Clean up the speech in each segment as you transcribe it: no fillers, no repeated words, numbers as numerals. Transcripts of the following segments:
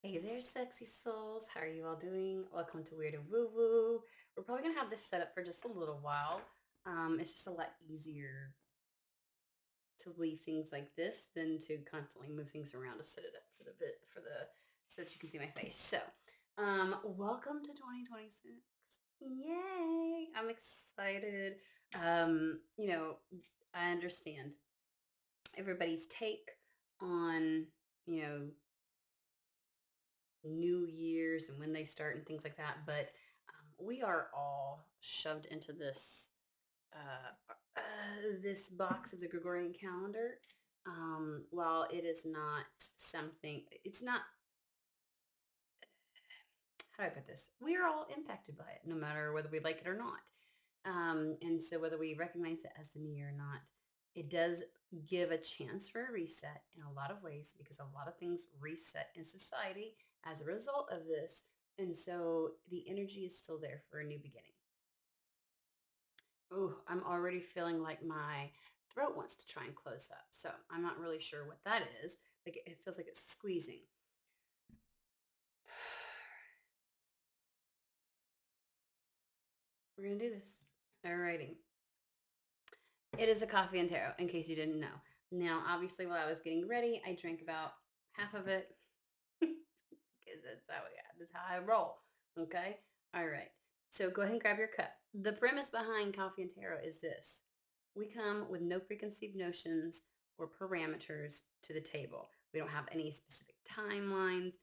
Hey there, sexy souls. How are you all doing? Welcome to Weird and Woo Woo. We're probably gonna have this set up for just a little while. It's just a lot easier to leave things like this than to constantly move things around to set it up for so that you can see my face. So, welcome to 2026. Yay! I'm excited. You know, I understand everybody's take on you know New Year's and when they start and things like that. But we are all shoved into this box of the Gregorian calendar. While it is not something, it's not. How do I put this? We are all impacted by it, no matter whether we like it or not. And so, whether we recognize it as the new year or not, it does give a chance for a reset in a lot of ways because a lot of things reset in society as a result of this. And so, the energy is still there for a new beginning. Oh, I'm already feeling like my throat wants to try and close up. So, I'm not really sure what that is. Like, it feels like it's squeezing. We're going to do this. Alrighty. It is a coffee and taro, in case you didn't know. Now, obviously, while I was getting ready, I drank about half of it. That's how I roll. Okay? All right. So go ahead and grab your cup. The premise behind coffee and taro is this. We come with no preconceived notions or parameters to the table. We don't have any specific timelines,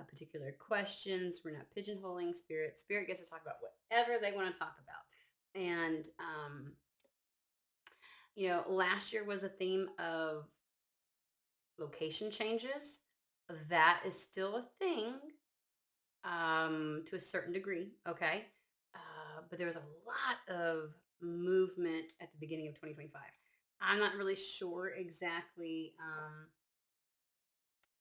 particular questions. We're not pigeonholing spirit. Spirit gets to talk about whatever they want to talk about. And last year was a theme of location changes. That is still a thing to a certain degree, okay? But there was a lot of movement at the beginning of 2025. I'm not really sure exactly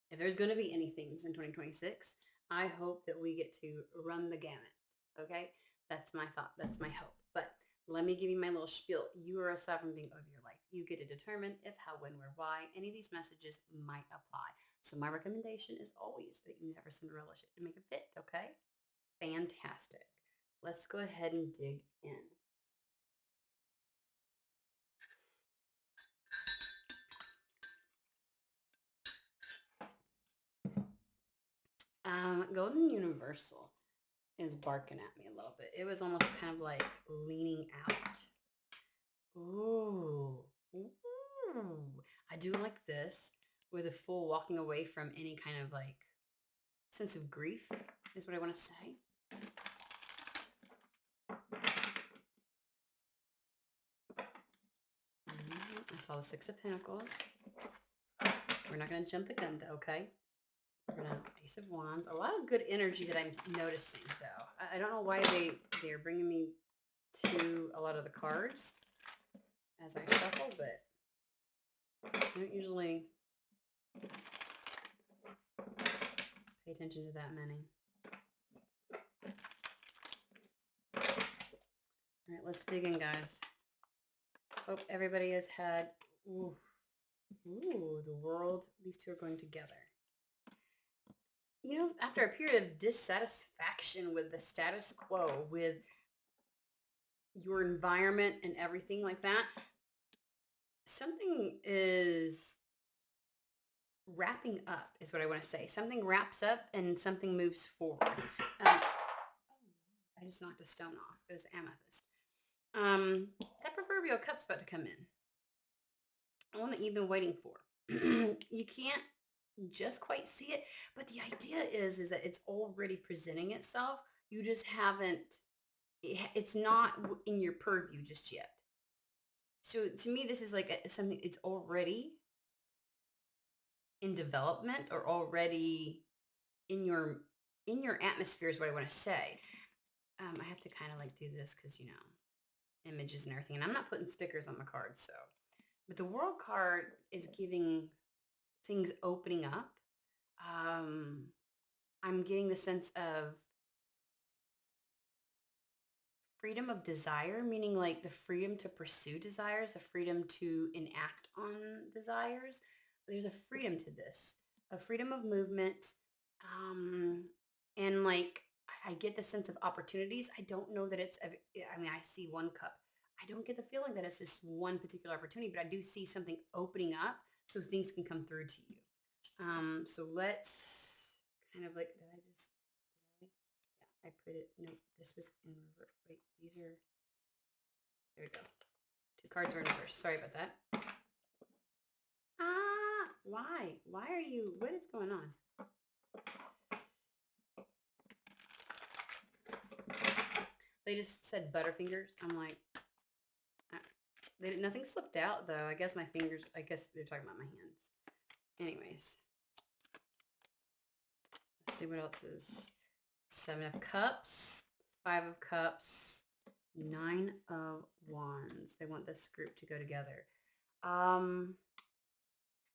if there's going to be any themes in 2026. I hope that we get to run the gamut, okay? That's my thought. That's my hope. But let me give you my little spiel. You are a sovereign being of your life. You get to determine if, how, when, where, why any of these messages might apply. So my recommendation is always that you never Cinderella shit to make it fit, okay? Fantastic. Let's go ahead and dig in. Golden Universal is barking at me a little bit. It was almost kind of like leaning out. Ooh. Ooh. I do like this with a full walking away from any kind of like sense of grief is what I want to say. I saw the Six of Pentacles. We're not going to jump the gun though, okay? We're going to Ace of Wands. A lot of good energy that I'm noticing though. I don't know why they're bringing me to a lot of the cards as I shuffle, but I don't usually pay attention to that many. All right, let's dig in, guys. Hope everybody has had, the world. These two are going together. After a period of dissatisfaction with the status quo, with your environment and everything like that, something is wrapping up is what I want to say. Something wraps up and something moves forward. I just knocked a stone off. It was amethyst. That proverbial cup's about to come in. The one that you've been waiting for. You can't just quite see it, but the idea is that it's already presenting itself. You just haven't. It's not in your purview just yet. So to me, this is like something. It's already in development or already in your atmosphere is what I want to say. I have to kind of like do this because images and everything, and I'm not putting stickers on the cards. So, but the World card is giving things opening up. I'm getting the sense of freedom of desire, meaning like the freedom to pursue desires, the freedom to enact on desires. There's a freedom to this, a freedom of movement, Um, and like I get the sense of opportunities. I don't know that I mean, I see one cup. I don't get the feeling that it's just one particular opportunity, but I do see something opening up so things can come through to you. So let's kind of like, did I put it, no, this was in reverse. Wait, these are, there we go. Two cards are in reverse. Sorry about that. Why? Why are you, what is going on? They just said Butterfingers. I'm like, nothing slipped out though. I guess my fingers, I guess they're talking about my hands. Anyways, let's see what else is. 7 of Cups, 5 of Cups, 9 of Wands. They want this group to go together.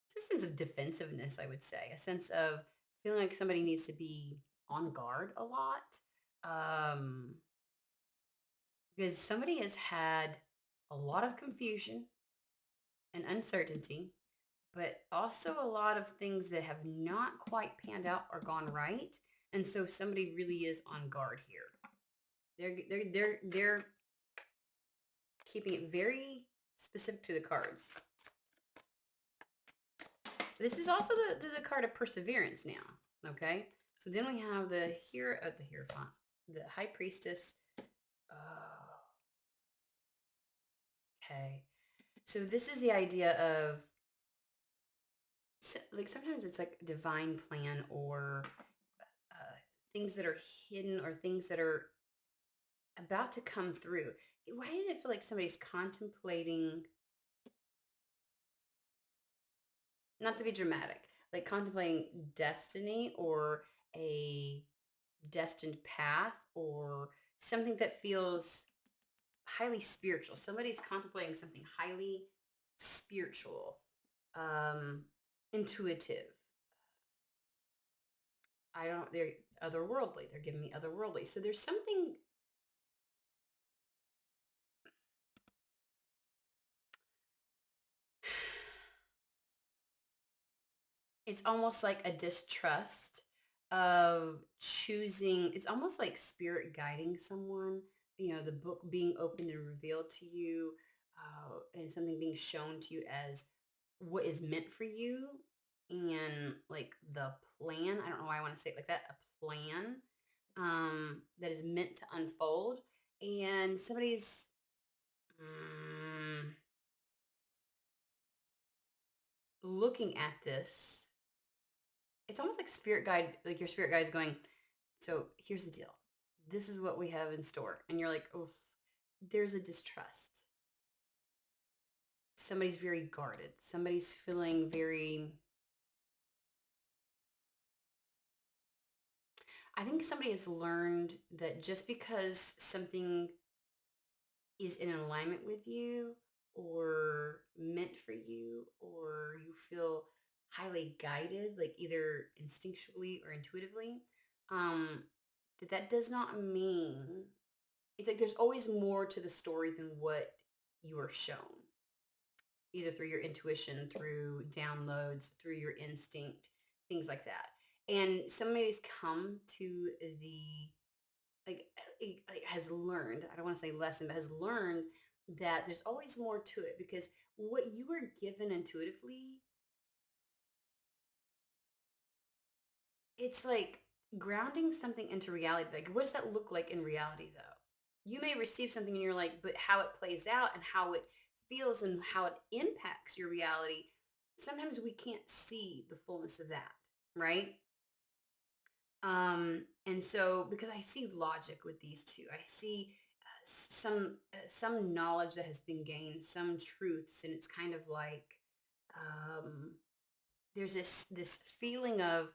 It's a sense of defensiveness, I would say. A sense of feeling like somebody needs to be on guard a lot. Because somebody has had a lot of confusion and uncertainty, but also a lot of things that have not quite panned out or gone right. And so somebody really is on guard here. They're keeping it very specific to the cards. This is also the card of perseverance now. Okay. So then we have the Hierophant, the High Priestess. Okay. So this is the idea of like sometimes it's like divine plan or things that are hidden or things that are about to come through. Why does it feel like somebody's contemplating, not to be dramatic, like contemplating destiny or a destined path or something that feels highly spiritual. Somebody's contemplating something highly spiritual, intuitive. They're otherworldly. They're giving me otherworldly. So there's something, it's almost like a distrust of choosing. It's almost like spirit guiding someone, the book being opened and revealed to you, and something being shown to you as what is meant for you, and like the plan. I don't know why I want to say it like that. A plan that is meant to unfold, and somebody's looking at this. It's almost like spirit guide, like your spirit guide's going, so here's the deal. This is what we have in store. And you're like, oh, there's a distrust. Somebody's very guarded. Somebody's feeling very, I think somebody has learned that just because something is in alignment with you or meant for you, or you feel highly guided, like either instinctually or intuitively, um, that does not mean, it's like there's always more to the story than what you are shown, either through your intuition, through downloads, through your instinct, things like that. And somebody's come to the, like has learned, I don't want to say lesson, but has learned that there's always more to it, because what you were given intuitively, it's like grounding something into reality. Like, what does that look like in reality, though? You may receive something and you're like, but how it plays out and how it feels and how it impacts your reality, sometimes we can't see the fullness of that, right? And so because I see logic with these two, I see some knowledge that has been gained, some truths, and it's kind of like um, there's this feeling of,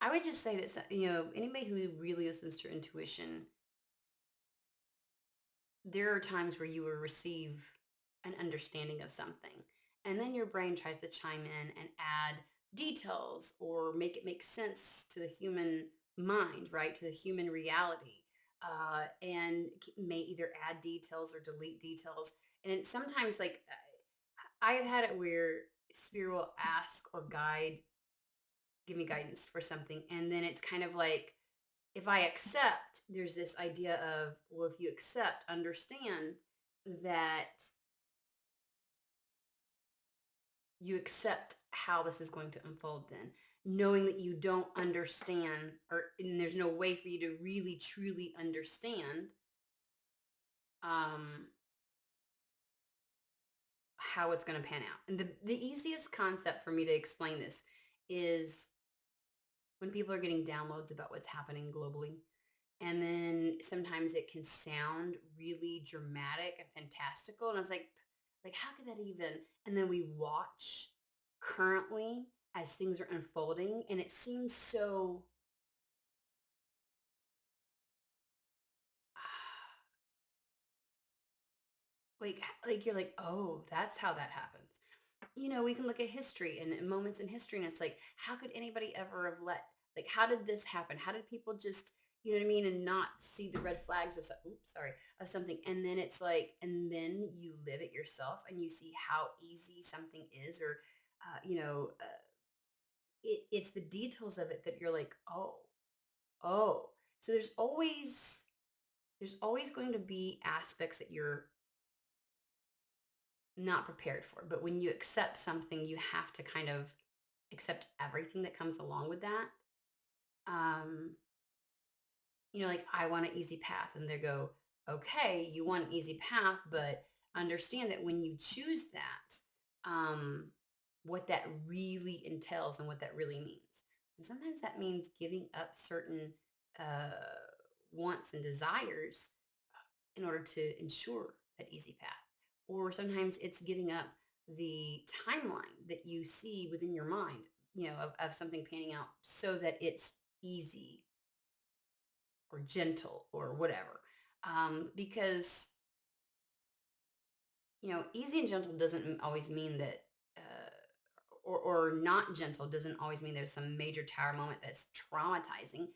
I would just say that anybody who really listens to intuition, there are times where you will receive an understanding of something, and then your brain tries to chime in and add details or make it make sense to the human mind, right? To the human reality. And may either add details or delete details. And sometimes, like, I have had it where spirit will ask or give me guidance for something. And then it's kind of like, if I accept, there's this idea of, well, if you accept, understand that you accept how this is going to unfold then, knowing that you don't understand, or and there's no way for you to really truly understand um, how it's going to pan out. And the easiest concept for me to explain this is when people are getting downloads about what's happening globally. And then sometimes it can sound really dramatic and fantastical. And I was like, how could that even? And then we watch currently as things are unfolding, and it seems so like you're like, oh, that's how that happens. We can look at history and moments in history, and it's like, how could anybody ever have like, how did this happen? How did people just, you know what I mean, and not see the red flags of, oops, sorry, of something? And then it's like, and then you live it yourself and you see how easy something is, or, it's the details of it that you're like, oh. So there's always going to be aspects that you're not prepared for. But when you accept something, you have to kind of accept everything that comes along with that. Um, like, I want an easy path. And they go, okay, you want an easy path, but understand that when you choose that, what that really entails and what that really means. And sometimes that means giving up certain uh, wants and desires in order to ensure that easy path. Or sometimes it's giving up the timeline that you see within your mind, of something panning out so that it's easy or gentle or whatever. Because, easy and gentle doesn't always mean that, or not gentle doesn't always mean there's some major tower moment that's traumatizing,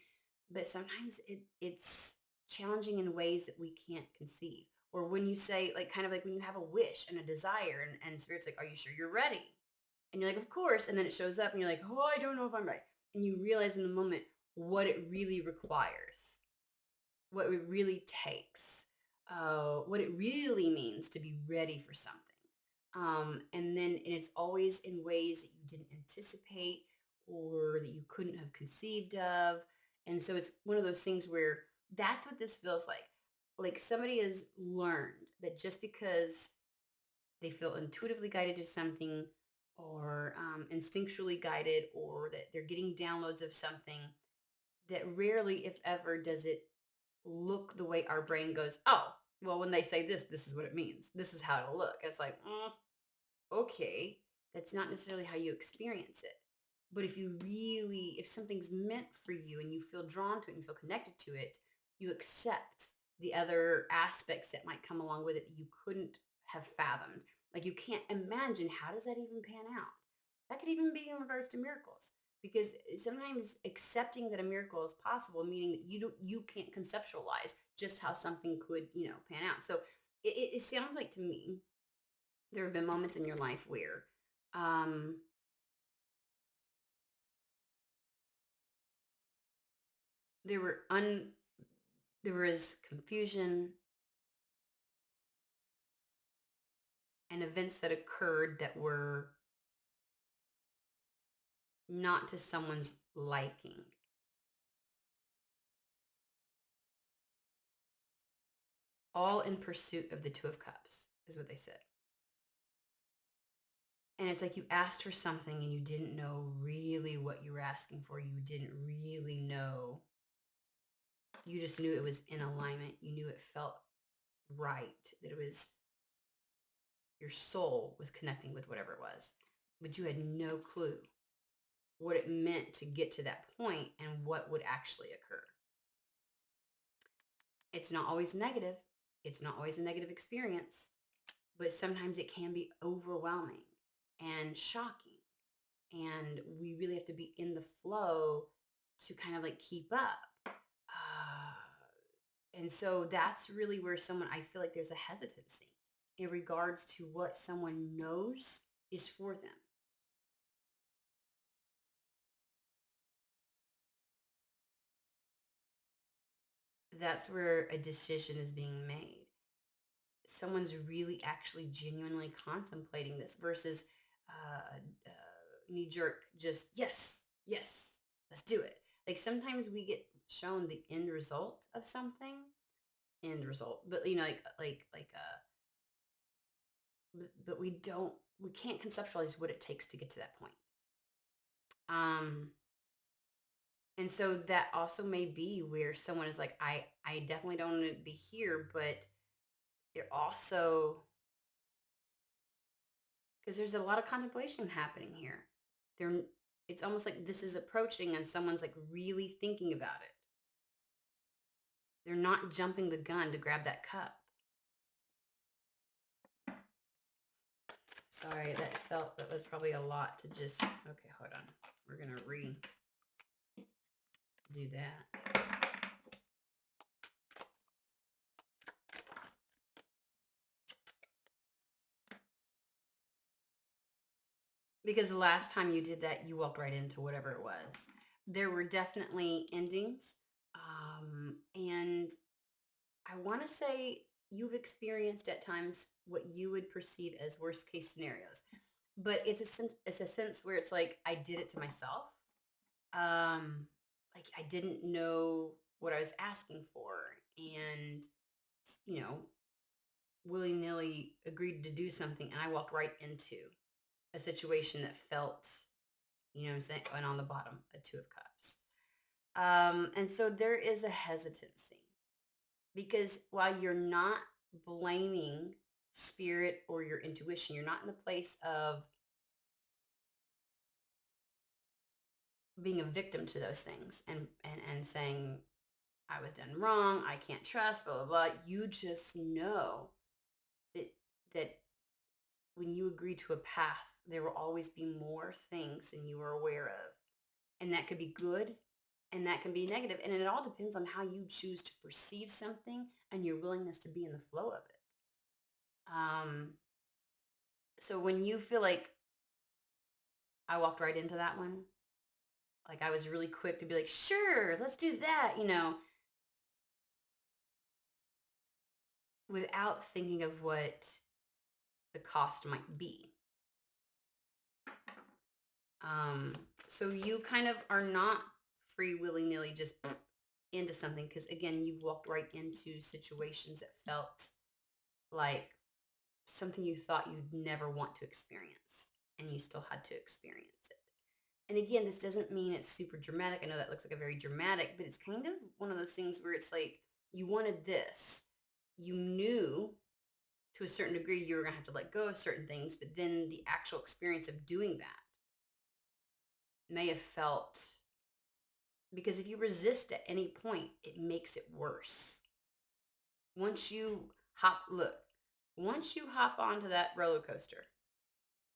but sometimes it's challenging in ways that we can't conceive. Or when you say, like, kind of like when you have a wish and a desire, and spirit's like, are you sure you're ready? And you're like, of course. And then it shows up and you're like, oh, I don't know if I'm ready. And you realize in the moment what it really requires, what it really takes, what it really means to be ready for something. And it's always in ways that you didn't anticipate or that you couldn't have conceived of. And so it's one of those things where that's what this feels like. Like, somebody has learned that just because they feel intuitively guided to something, or instinctually guided, or that they're getting downloads of something, that rarely, if ever, does it look the way our brain goes, oh, well, when they say this is what it means. This is how it'll look. It's like, okay, that's not necessarily how you experience it. But if something's meant for you and you feel drawn to it and you feel connected to it, you accept the other aspects that might come along with it that you couldn't have fathomed. Like, you can't imagine, how does that even pan out? That could even be in regards to miracles, because sometimes accepting that a miracle is possible, meaning that you can't conceptualize just how something could, pan out. So it sounds like to me there have been moments in your life where um, there were there was confusion and events that occurred that were not to someone's liking, all in pursuit of the Two of Cups, is what they said. And it's like you asked for something and you didn't know really what you were asking for. You didn't really know. You just knew it was in alignment. You knew it felt right, that it was, your soul was connecting with whatever it was. But you had no clue what it meant to get to that point and what would actually occur. It's not always negative. It's not always a negative experience, but sometimes it can be overwhelming and shocking. And we really have to be in the flow to kind of like keep up. And so that's really where I feel like there's a hesitancy in regards to what someone knows is for them. that's where a decision is being made. Someone's really actually genuinely contemplating this versus knee jerk, just yes, yes, let's do it. Like sometimes we get shown the end result of something, end result, but but we can't conceptualize what it takes to get to that point. Um, and so that also may be where someone is like, I definitely don't want to be here, but they're also because there's a lot of contemplation happening here. They're it's almost like this is approaching and someone's like really thinking about it. They're not jumping the gun to grab that cup. Sorry, that was probably a lot to just, okay, hold on. We're going to redo that. Because the last time you did that, you walked right into whatever it was. There were definitely endings. And I want to say you've experienced at times what you would perceive as worst case scenarios. But it's a sense where it's like I did it to myself. Like I didn't know what I was asking for, and you know, willy nilly agreed to do something, and I walked right into a situation that felt, you know, what I'm saying, and on the bottom, a two of cups. And so there is a hesitancy because while you're not blaming spirit or your intuition, you're not in the place of being a victim to those things and saying I was done wrong, I can't trust, blah blah blah. You just know that that when you agree to a path, there will always be more things than you are aware of, and that could be good, and that can be negative, and it all depends on how you choose to perceive something and your willingness to be in the flow of it. Um, so when you feel like I walked right into that one, like I was really quick to be like, sure, let's do that, you know, without thinking of what the cost might be. Um, so you kind of are not free willy-nilly just into something because again, you've walked right into situations that felt like something you thought you'd never want to experience, and you still had to experience it. And again, this doesn't mean it's super dramatic. I know that looks like a very dramatic, but it's kind of one of those things where it's like you wanted this. You knew to a certain degree you were going to have to let go of certain things, but then the actual experience of doing that may have felt, because if you resist at any point, it makes it worse. Once you once you hop onto that roller coaster,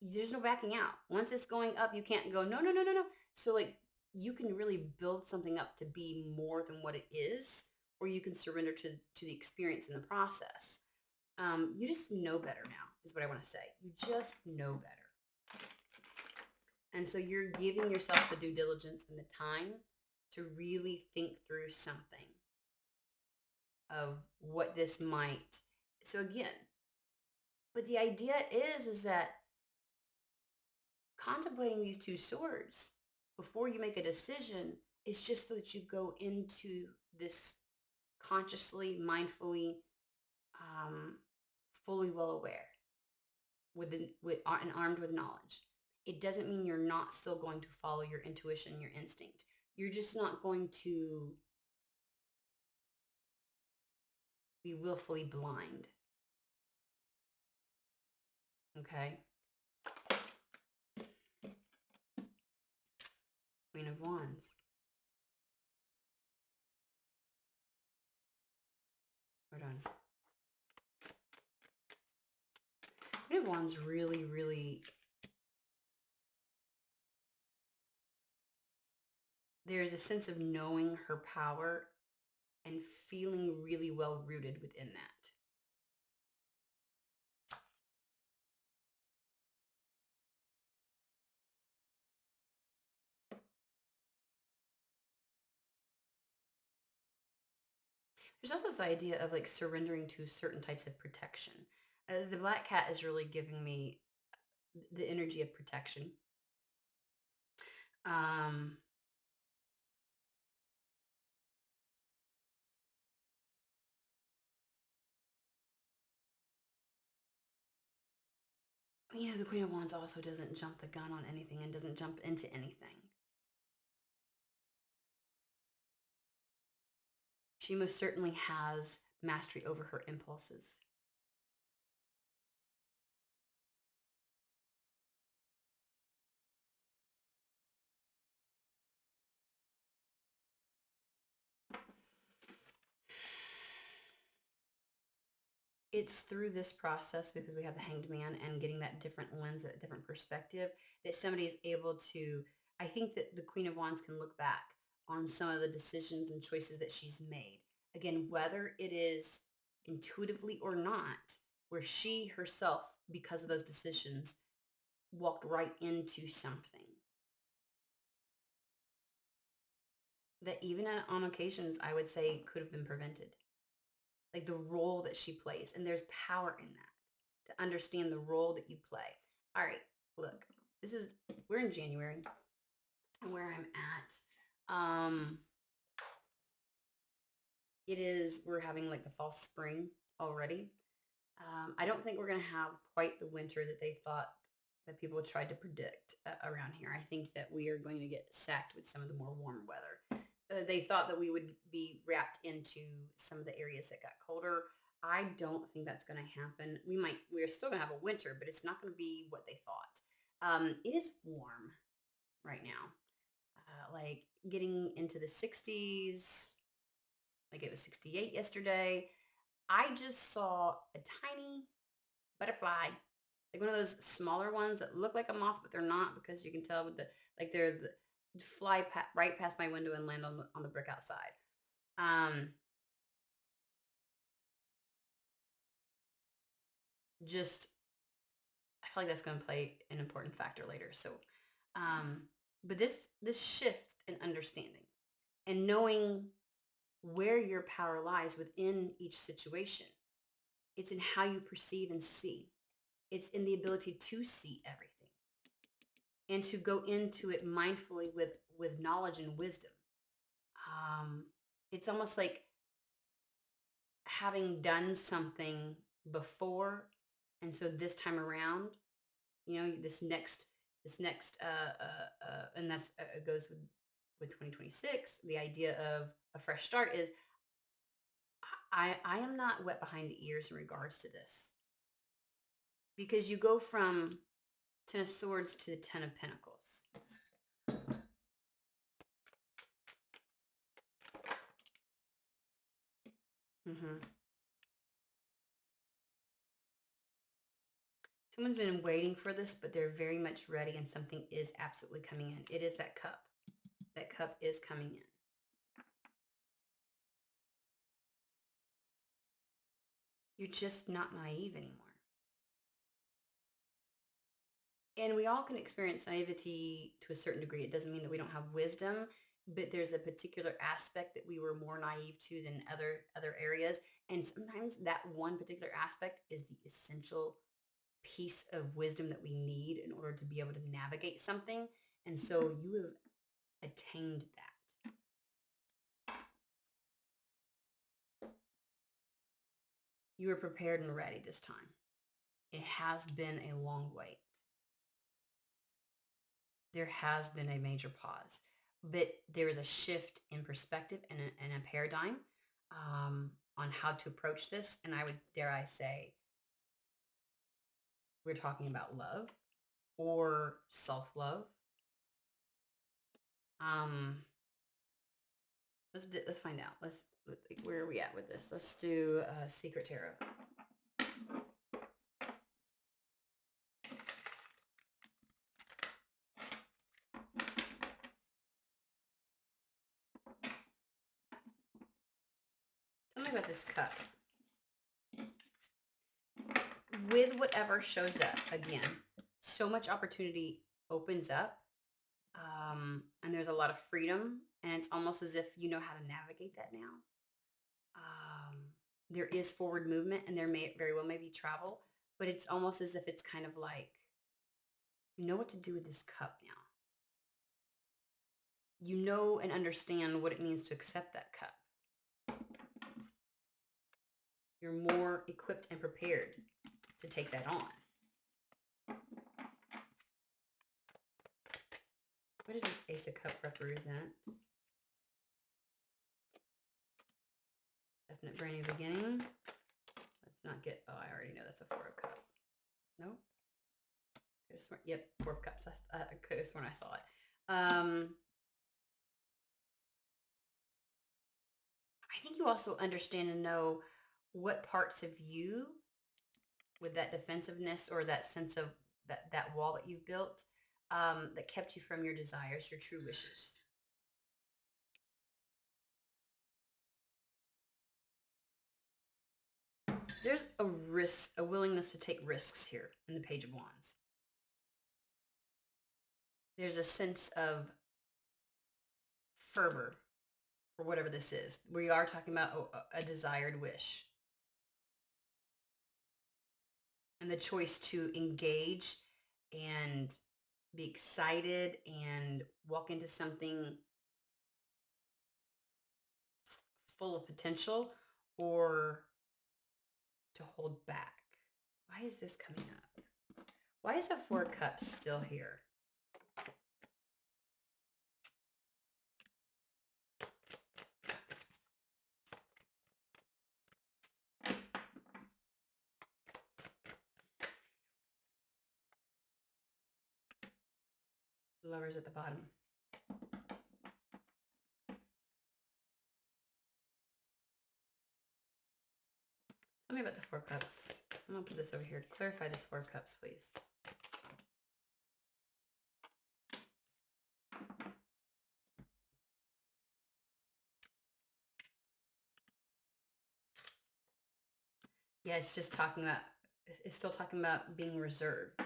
there's no backing out. Once it's going up, you can't go, no, no, no, no, no. So like you can really build something up to be more than what it is, or you can surrender to the experience in the process. You just know better now, is what I want to say. You just know better. And so you're giving yourself the due diligence and the time to really think through something of what this might. So again, but the idea is that contemplating these two swords before you make a decision is just so that you go into this consciously, mindfully, fully well aware, and armed with knowledge. It doesn't mean you're not still going to follow your intuition, your instinct. You're just not going to be willfully blind. Okay? Queen of Wands. Hold on. Queen of Wands really, really, there's a sense of knowing her power and feeling really well rooted within that. There's also this idea of like surrendering to certain types of protection. The black cat is really giving me the energy of protection. Um, the Queen of Wands also doesn't jump the gun on anything and doesn't jump into anything. She most certainly has mastery over her impulses. It's through this process, because we have the Hanged Man and getting that different lens, that different perspective, that somebody is able to, I think that the Queen of Wands can look back on some of the decisions and choices that she's made. Again, whether it is intuitively or not, where she herself, because of those decisions, walked right into something that even on occasions I would say could have been prevented. Like the role that she plays. And there's power in that, to understand the role that you play. All right, look, we're in January, where I'm at. We're having like the fall spring already. I don't think we're going to have quite the winter that they thought that people tried to predict around here. I think that we are going to get sacked with some of the more warm weather. They thought that we would be wrapped into some of the areas that got colder. I don't think that's going to happen. We're still going to have a winter, but it's not going to be what they thought. It is warm right now, like getting into the 60s. Like it was 68 yesterday. I just saw a tiny butterfly, like one of those smaller ones that look like a moth, but they're not, because you can tell with they're fly right past my window and land on the brick outside. Just I feel like that's going to play an important factor later. So, but this shift in understanding and knowing where your power lies within each situation, it's in how you perceive and see. It's in the ability to see everything and to go into it mindfully with knowledge and wisdom. It's almost like having done something before, and so this time around, this next and that's goes with 2026. The idea of a fresh start is I am not wet behind the ears in regards to this, because you go from Ten of Swords to the Ten of Pentacles. Mm-hmm. Someone's been waiting for this, but they're very much ready, and something is absolutely coming in. It is that cup. That cup is coming in. You're just not naive anymore. And we all can experience naivety to a certain degree. It doesn't mean that we don't have wisdom, but there's a particular aspect that we were more naive to than other areas. And sometimes that one particular aspect is the essential piece of wisdom that we need in order to be able to navigate something. And so you have attained that. You are prepared and ready this time. It has been a long wait. There has been a major pause, but there is a shift in perspective and a paradigm on how to approach this. And I would, dare I say, we're talking about love or self-love. Let's find out. Where are we at with this? Let's do Secret Tarot. Tell me about this cup. With whatever shows up, again, so much opportunity opens up, and there's a lot of freedom, and it's almost as if you know how to navigate that now. there is forward movement and there may very well may be travel, but it's almost as if it's kind of like, you know what to do with this cup now. You know and understand what it means to accept that cup. You're more equipped and prepared to take that on. What does this Ace of Cup represent? Definite brand new beginning. Let's not get, oh, I already know that's a Four of Cups. Nope. Could have sworn, yep, Four of Cups. I could have sworn I saw it. I think you also understand and know what parts of you, with that defensiveness or that sense of that wall that you've built, that kept you from your desires, your true wishes. There's a risk, a willingness to take risks here in the Page of Wands. There's a sense of fervor for whatever this is. We are talking about a desired wish. And the choice to engage and be excited and walk into something full of potential, or to hold back. Why is this coming up? Why is the Four of Cups still here? Lovers at the bottom. Tell me about the Four of Cups. I'm going to put this over here. Clarify this Four of Cups, please. Yeah, it's just talking about, it's still talking about being reserved.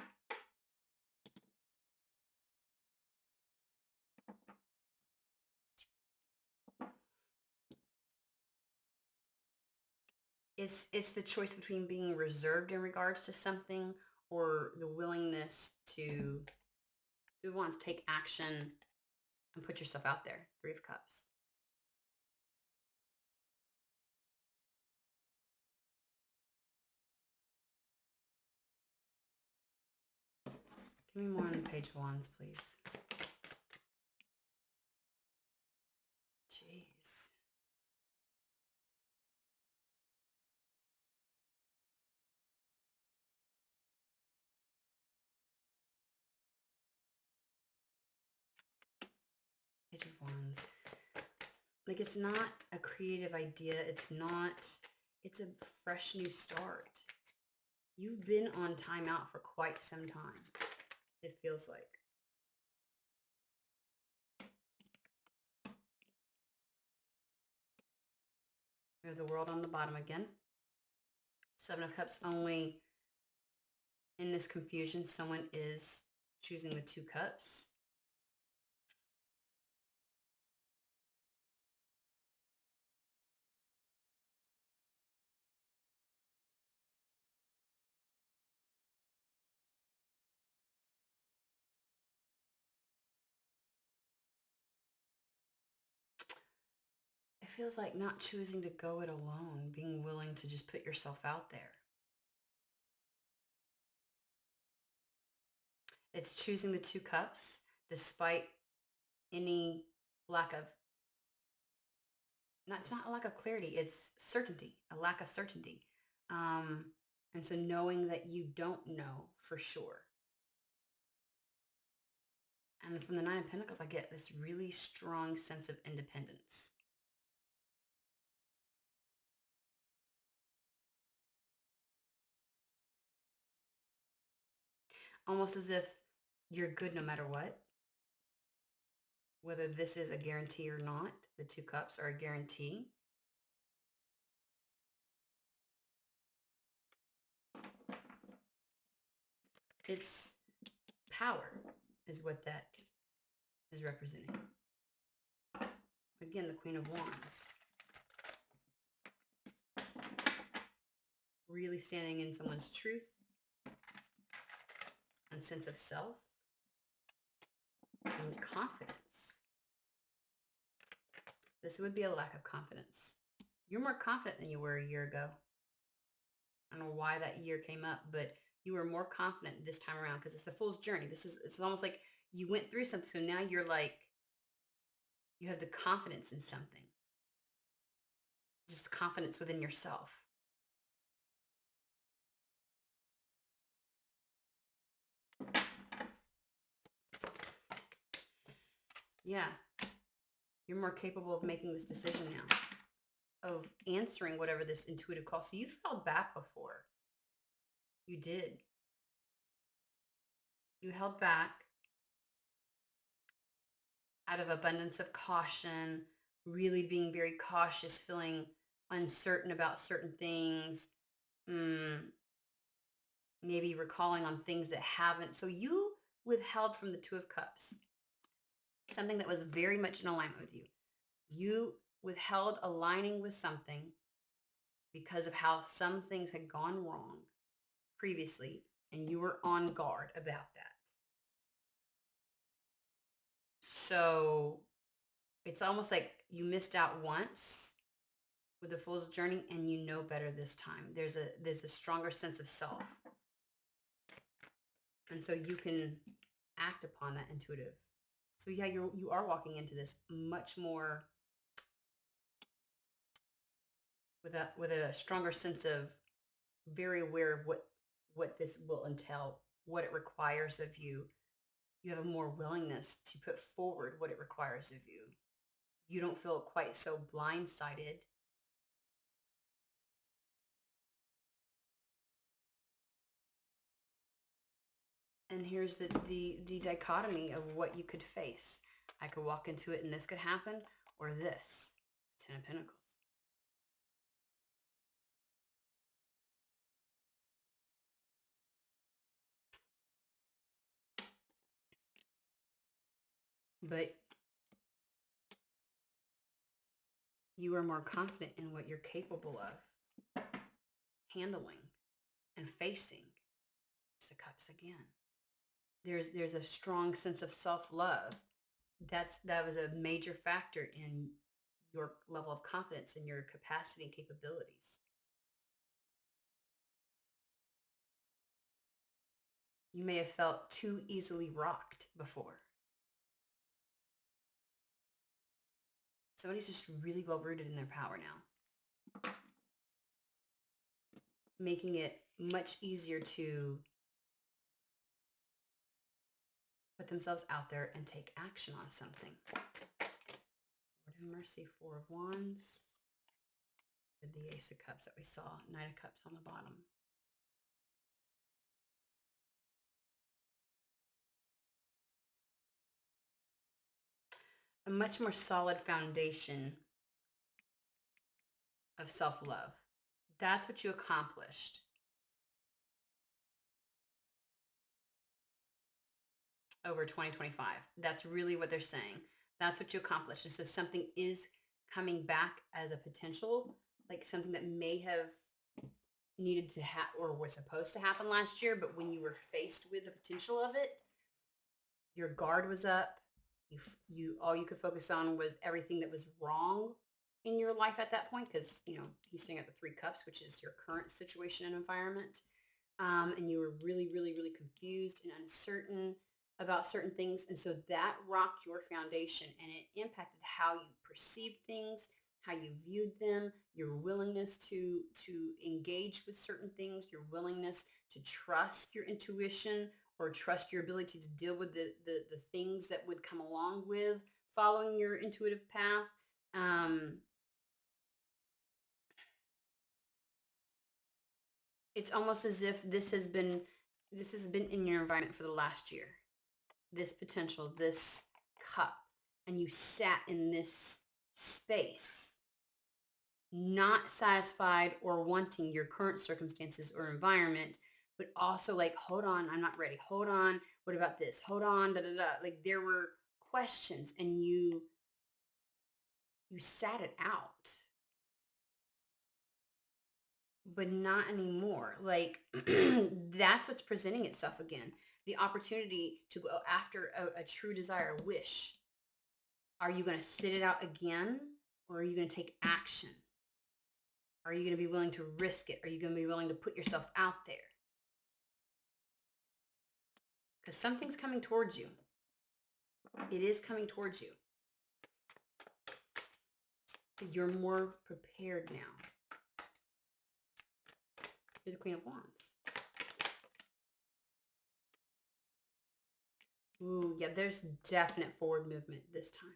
It's the choice between being reserved in regards to something, or the willingness to who wants to take action and put yourself out there. Three of Cups. Give me more on the Page of Wands, please. Jeez. Page of Wands. Like, it's not a creative idea. It's a fresh new start. You've been on timeout for quite some time, it feels like. We have the World on the bottom again. Seven of Cups only. In this confusion, someone is choosing the Two Cups. It feels like not choosing to go it alone, being willing to just put yourself out there. It's choosing the Two Cups despite any lack of, it's not a lack of clarity, it's certainty, a lack of certainty. And so knowing that you don't know for sure. And from the Nine of Pentacles, I get this really strong sense of independence. Almost as if you're good no matter what. Whether this is a guarantee or not, the Two Cups are a guarantee. It's power is what that is representing. Again, the Queen of Wands. really standing in someone's truth and sense of self and confidence. This would be a lack of confidence. You're more confident than you were a year ago. I don't know why that year came up, but you were more confident this time around because it's the fool's journey. It's almost like you went through something. So now you're like, you have the confidence in something, just confidence within yourself. Yeah. You're more capable of making this decision now, of answering whatever this intuitive call. So you've held back before. You did. You held back out of abundance of caution, really being very cautious, feeling uncertain about certain things, maybe recalling on things that haven't. So you withheld from the Two of Cups, something that was very much in alignment with you. You withheld aligning with something because of how some things had gone wrong previously, and you were on guard about that. So it's almost like you missed out once with the Fool's Journey, and you know better this time. There's a stronger sense of self, and so you can act upon that intuitive. So yeah, you are walking into this much more with a stronger sense of very aware of what this will entail, what it requires of you. You have a more willingness to put forward what it requires of you. You don't feel quite so blindsided. And here's the dichotomy of what you could face. I could walk into it and this could happen, or this. Ten of Pentacles. But you are more confident in what you're capable of handling and facing. It's the Cups again. There's a strong sense of self-love. That was a major factor in your level of confidence in your capacity and capabilities. You may have felt too easily rocked before. Somebody's just really well rooted in their power now, making it much easier to put themselves out there and take action on something. Lord have mercy, Four of Wands, with the Ace of Cups that we saw, Knight of Cups on the bottom. A much more solid foundation of self-love. That's what you accomplished. Over 2025. That's really what they're saying. That's what you accomplished. And so something is coming back as a potential, like something that may have needed to happen or was supposed to happen last year, but when you were faced with the potential of it, your guard was up. You all you could focus on was everything that was wrong in your life at that point, because he's staying at the Three Cups, which is your current situation and environment, and you were really, really, really confused and uncertain about certain things, and so that rocked your foundation, and it impacted how you perceived things, how you viewed them, your willingness to engage with certain things, your willingness to trust your intuition or trust your ability to deal with the things that would come along with following your intuitive path. It's almost as if this has been in your environment for the last year. This potential, this cup, and you sat in this space, not satisfied or wanting your current circumstances or environment, but also like, hold on, I'm not ready. Hold on. What about this? Hold on. Da, da, da. Like there were questions, and you sat it out. but not anymore. Like that's what's presenting itself again. The opportunity to go after a true desire, a wish. Are you going to sit it out again, or are you going to take action? Are you going to be willing to risk it? Are you going to be willing to put yourself out there? Because something's coming towards you. It is coming towards you. You're more prepared now. You're the Queen of Wands. Ooh, yeah, there's definite forward movement this time.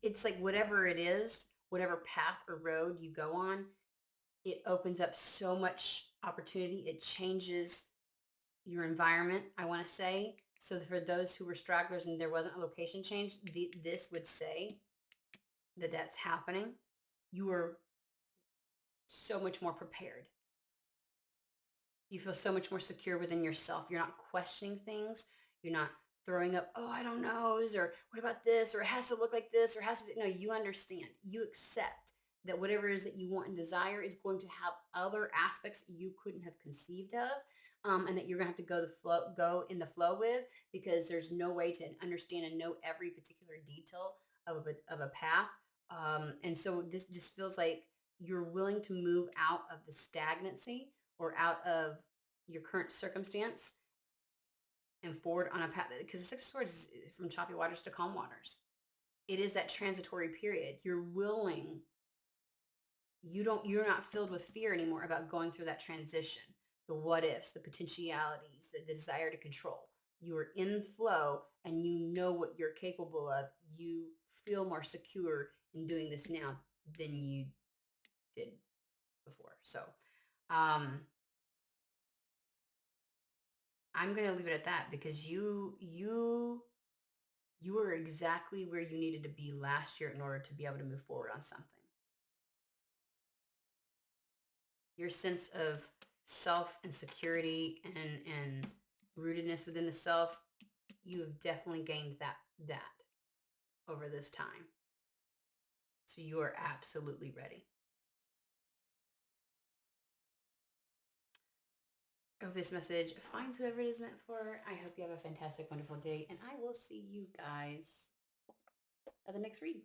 It's like whatever it is, whatever path or road you go on, it opens up so much opportunity. It changes your environment, I want to say. So for those who were stragglers and there wasn't a location change, this would say that that's happening. You are so much more prepared. You feel so much more secure within yourself. You're not questioning things. You're not throwing up, oh, I don't know, or what about this, or it has to look like this, or it has to, no, you understand. You accept that whatever it is that you want and desire is going to have other aspects you couldn't have conceived of, and that you're going to have to go in the flow with, because there's no way to understand and know every particular detail of a path. And so this just feels like you're willing to move out of the stagnancy or out of your current circumstance and forward on a path, because the Six of Swords is from choppy waters to calm waters. It is that transitory period. You're willing. You're not filled with fear anymore about going through that transition, the what ifs, the potentialities, the desire to control. You are in flow and you know what you're capable of. You feel more secure in doing this now than you did before. So, I'm going to leave it at that, because you were exactly where you needed to be last year in order to be able to move forward on something. Your sense of self and security and rootedness within the self, you have definitely gained that over this time. So you are absolutely ready. I hope this message finds whoever it is meant for. I hope you have a fantastic, wonderful day, and I will see you guys at the next read.